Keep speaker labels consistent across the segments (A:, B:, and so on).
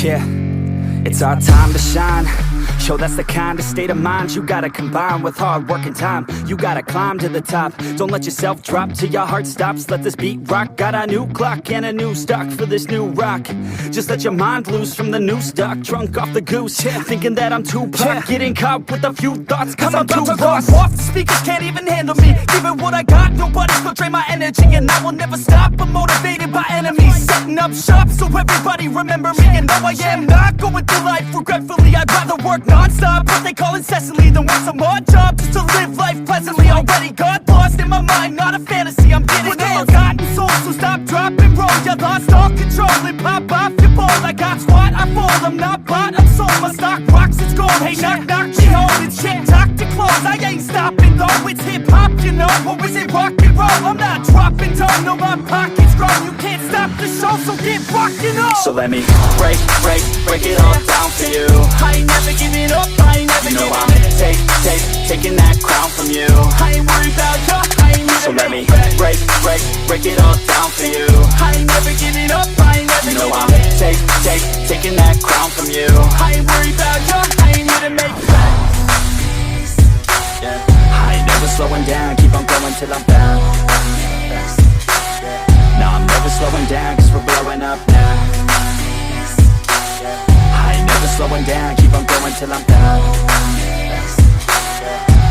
A: Yeah, it's our time to shine. Yo, that's the kind of state of mind you gotta combine with hard work and time. You gotta climb to the top. Don't let yourself drop till your heart stops. Let this beat rock. Got a new clock and a new stock for this new rock. Just let your mind loose from the new stock. Drunk off the goose, thinking that I'm too pop. Getting caught with a few thoughts cause I'm too lost. Off, the speakers can't even handle me. Giving what I got, nobody's gonna drain my energy. And I will never stop, I'm motivated by enemies. Setting up shop so everybody remember me. And no, I am not going through life regretfully. I'd rather work non-stop, what they call incessantly, than work some odd job just to live life pleasantly. Already got lost in my mind, not a fantasy. I'm getting there. Forgotten soul, so stop, drop, and roll. You lost all control and pop off your ball. I got squat, I fall, I'm not bought, I'm sold. My stock rocks, it's gold. Hey, knock, knock, me home. It's shit, talk to close. I ain't stopping though, it's hip-hop, you know. Or is it rock and roll? I'm not dropping down, no, my pocket's grown. You can't stop the show, so get rockin' on. So let me break it all down for you. I ain't never giving up, I ain't never giving up. Taking that crown from you. I ain't worried about you, I ain't never. So let me break it all down for you. I ain't never giving up, I ain't never giving up. Taking that crown from you. I ain't worried about you, I ain't here to make friends. Yeah. I ain't never slowing down, keep on going till I'm down. No, I'm never slowing down, cause we're blowing up now. I ain't never slowing down, keep on going till I'm down.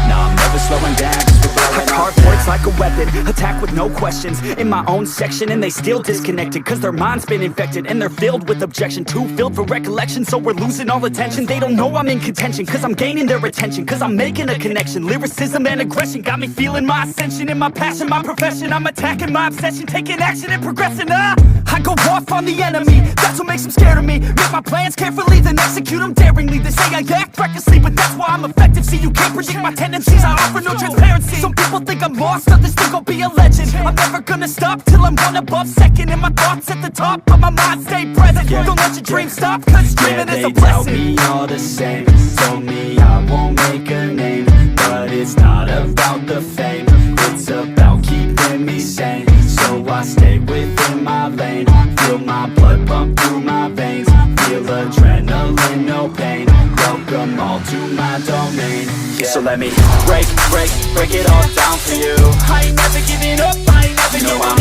A: No, I'm never slowing down, cause we're blowing up. I carve words like a weapon, attack with no questions. In my own section, and they still disconnected, cause their mind's been infected, and they're filled with objection. Too filled for recollection, so we're losing all attention. They don't know I'm in contention, cause I'm gaining their attention. Cause I'm making a connection, lyricism and aggression got me feeling my ascension. In my passion, my profession, I'm attacking my obsession. Taking action and progressing, I go off on the enemy, that's what makes them scared of me. Make my plans carefully, then execute them daringly. They say I act recklessly, but that's why I'm effective. See, you can't predict my tendencies, I offer no transparency. Some people think I'm lost, others think I'll be a legend. I'm never gonna stop till I'm one above second. And my thoughts at the top, but my mind stay present. Don't let your dreams stop, cause dreaming is a blessing. They tell me all the same, told me I won't make a name. But it's not about the fame, it's about keeping me sane. So I stay within my lane, feel my blood pump through my veins. Feel adrenaline, no pain, welcome all to my domain. Yeah. So let me break it all down for you. I ain't never giving up, I ain't never giving up.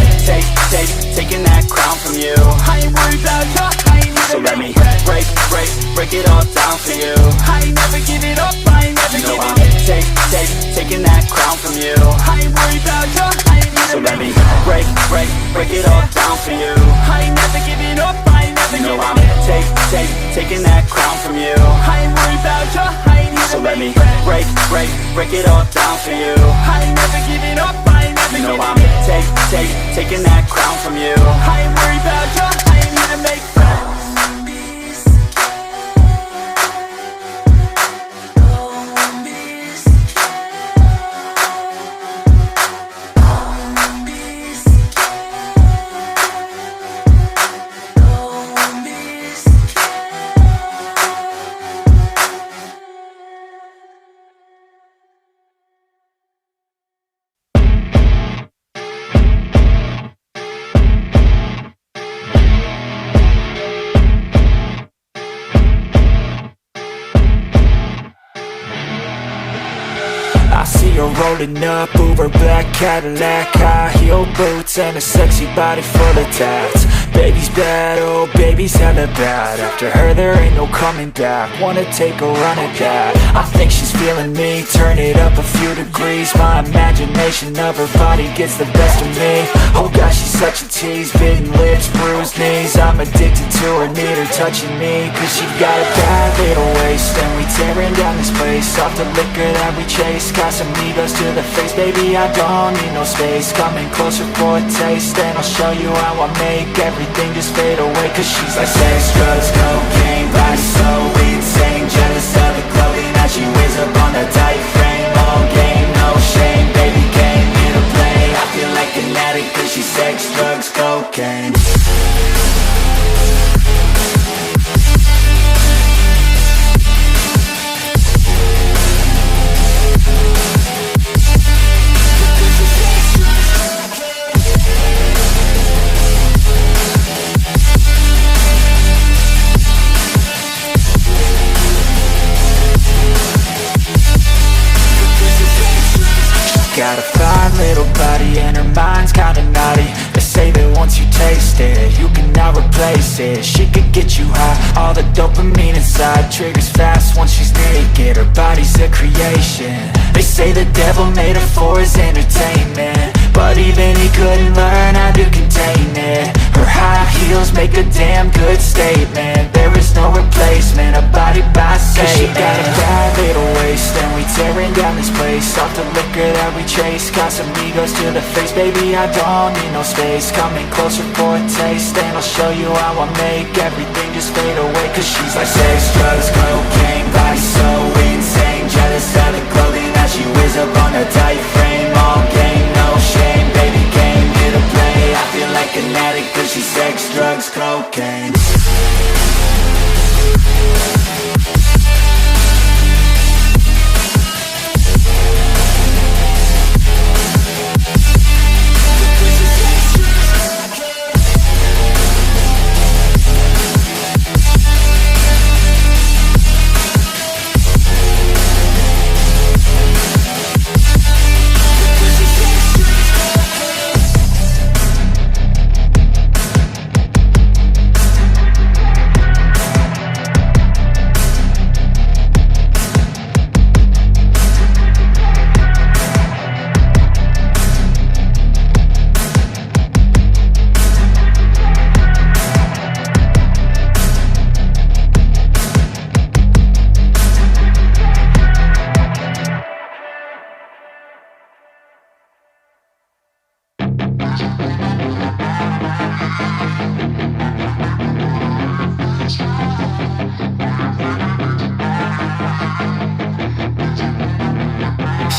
A: Taking that crown from you. I ain't worried about you, I ain't never. So let me break it all down for you. I ain't never giving up, I ain't never giving up. Taking that crown from you. I ain't worried about you, I ain't never. So let me break it all down for you. I ain't never giving up, I ain't never giving up. Taking that crown from you. I ain't worried about you, I ain't here. So let me break it all down for you. I ain't never giving up, I ain't never giving up. Taking that crown from you. I ain't worried about you, I ain't here to make friends.
B: You're rolling up, Uber black Cadillac, high heel boots and a sexy body full of tats. Baby's bad, oh baby's hella bad. After her there ain't no coming back. Wanna take a run at that. I think she's feeling me, turn it up a few degrees. My imagination of her body gets the best of me. Oh gosh, she's such a tease, bitten lips, bruised knees. I'm addicted to her, need her touching me. Cause she got a bad little waist, and we tearing down this place. Off the liquor that we chase, got some egos to the face. Baby, I don't need no space. Coming closer for a taste, and I'll show you how I make everything just fade away. Cause she's like sex, drugs, cocaine, body so insane. Jealous of the clothing that she wears up on that tight frame. All game, no shame, baby came here to play. I feel like an addict cause she's sex, drugs, cocaine. places. She could get you high, all the dopamine inside triggers fast once she's naked. Her body's a creation. They say the devil made her for his entertainment, but even he couldn't learn how to contain it. Her high heels make a damn good statement. There is no replacement, a body by Satan. 'Cause she got a bad little waist, and we tearing down this place off the liquor that we chase. Got some egos to the face, baby, I don't need no space. Coming closer for a taste, and I'll show you how I make everything just fade away. 'Cause she's like sex, drugs, cocaine, body so insane. Jealous of the clothing that she wears up on her tight frame. All game, no shame, baby came here to play. I feel like an addict 'cause she's sex, drugs, cocaine.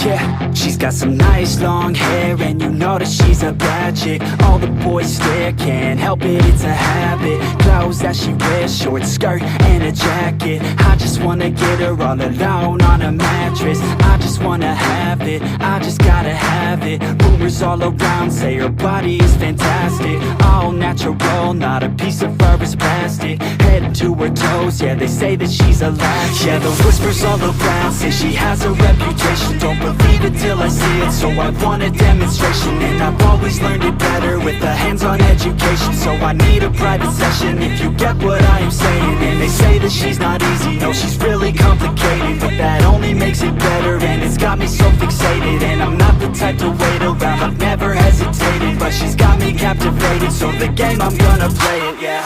A: Yeah, she's got some nice long hair, and you know that she's a bad chick. All the boys stare, can't help it, it's a habit. Clothes that she wears, short skirt and a jacket. I just wanna get her all alone on a mattress. I just wanna have it, I just gotta have it. Rumors all around say her body is fantastic. All natural, not a piece of fur is plastic. Head to her toes, yeah, they say that she's a latch. Yeah, the whispers all around say she has a reputation. Don't believe it till I see it, so I want a demonstration. And I've always learned it better with a hands-on education. So I need a private session if you get what I am saying. And they say that she's not easy, no, she's really complicated, but that only makes it better, and it's got me so fixated. And I'm not the type to wait around, I've never hesitated, but she's got me captivated, so the game, I'm gonna play it, yeah.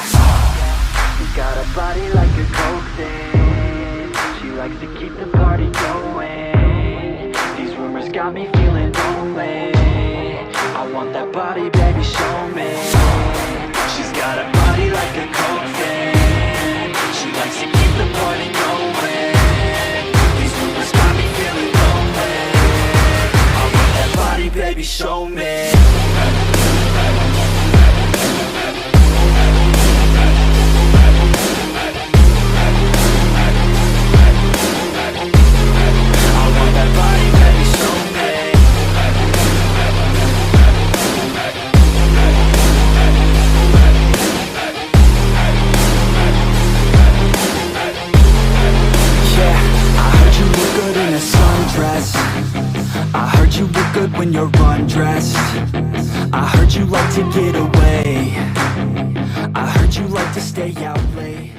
A: She's got a body like a coke thing, she likes to keep the party going. These rumors got me feeling lonely, I want that body, baby, show me. She's got a body like a coke thing, she likes to keep the party going. These rumors got me feeling lonely, I want that body, baby, show me. I heard you look good when you're undressed. I heard you like to get away. I heard you like to stay out late.